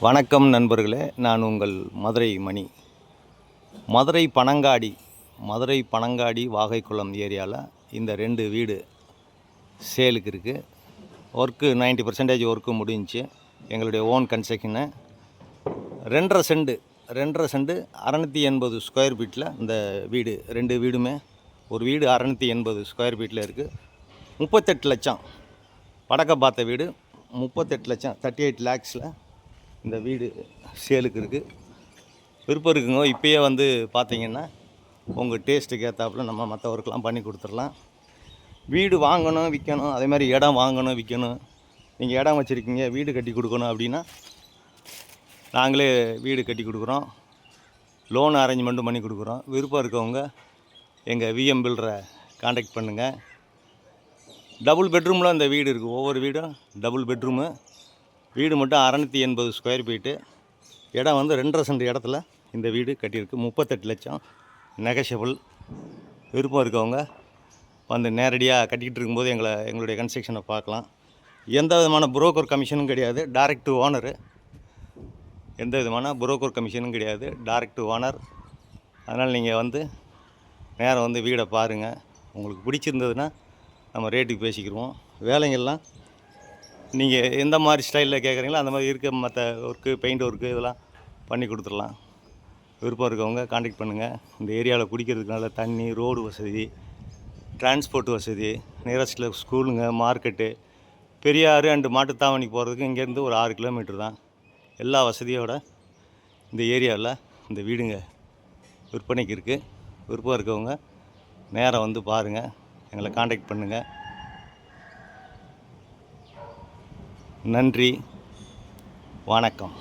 வணக்கம் நண்பர்களே, நான் உங்கள் மதுரை மணி. மதுரை பனங்காடி வாகைக்குளம் ஏரியாவில் இந்த 2 வீடு சேலுக்கு இருக்குது. ஒர்க்கு 90% ஒர்க்கு முடிஞ்சிச்சு. எங்களுடைய ஓன் கன்ஸ்ட்ரக்ஷனு. 2.5 செண்டு 680 ஸ்கொயர் ஃபீட்டில் இந்த வீடு 2 வீடுமே. ஒரு வீடு 680 ஸ்கொயர் ஃபீட்டில் இருக்குது. 38 லட்சம் வடக்க பார்த்த வீடு. 38 லட்சம் 38 லேக்ஸில் இந்த வீடு சேலுக்கு இருக்குது. விருப்பம் இருக்குங்க. இப்போயே வந்து பார்த்தீங்கன்னா உங்கள் டேஸ்ட்டுக்கு ஏற்றாப்புல நம்ம மற்ற ஒர்க்கெலாம் பண்ணி கொடுத்துடலாம். வீடு வாங்கணும் விற்கணும், அதே மாதிரி இடம் வாங்கணும் விற்கணும், நீங்கள் இடம் வச்சுருக்கீங்க வீடு கட்டி கொடுக்கணும் அப்படின்னா நாங்களே வீடு கட்டி கொடுக்குறோம். லோன் அரேஞ்ச்மெண்ட்டும் பண்ணி கொடுக்குறோம். விருப்பம் இருக்கவங்க எங்கள் விஎம் பில்டரை காண்டாக்ட் பண்ணுங்கள். டபுள் பெட்ரூமில் அந்த வீடு இருக்குது. ஒவ்வொரு வீடும் டபுள் பெட்ரூமு. வீடு மட்டும் 680 ஸ்கொயர் ஃபீட்டு. இடம் வந்து 2.5 சென்ட் இடத்துல இந்த வீடு கட்டியிருக்கு. 38 லட்சம் நெகஷியபிள். விருப்பம் இருக்கவங்க வந்து நேரடியாக கட்டிக்கிட்டு இருக்கும்போது எங்களுடைய கன்ஸ்ட்ரக்ஷனை பார்க்கலாம். எந்த விதமான புரோக்கர் கமிஷனும் கிடையாது. Direct to owner. எந்த விதமான புரோக்கர் கமிஷனும் கிடையாது. Direct to owner. அதனால் நீங்கள் வந்து நேரம் வந்து வீடை பாருங்கள். உங்களுக்கு பிடிச்சிருந்ததுன்னா நம்ம ரேட்டுக்கு பேசிக்கிடுவோம். வேலைங்கள்லாம் நீங்கள் எந்த மாதிரி ஸ்டைலில் கேட்குறீங்களோ அந்த மாதிரி இருக்க மற்ற ஒர்க்கு, பெயிண்ட் ஒர்க்கு இதெல்லாம் பண்ணி கொடுத்துடலாம். விருப்பம் இருக்கவங்க காண்டாக்ட் பண்ணுங்கள். இந்த ஏரியாவில் குடிக்கிறதுக்கு நல்ல தண்ணி, ரோடு வசதி, டிரான்ஸ்போர்ட் வசதி, நியரஸ்ட்டில் ஸ்கூலுங்க, மார்க்கெட்டு, பெரியாறு அண்டு மாட்டுத்தாவணி போகிறதுக்கு இங்கேருந்து ஒரு 6 கிலோமீட்டர் தான். எல்லா வசதியோடு இந்த ஏரியாவில் இந்த வீடுங்க விற்பனைக்கு இருக்குது. விருப்பம் இருக்கவங்க நேரம் வந்து பாருங்கள், எங்களை காண்டாக்ட் பண்ணுங்கள். நன்றி, வணக்கம்.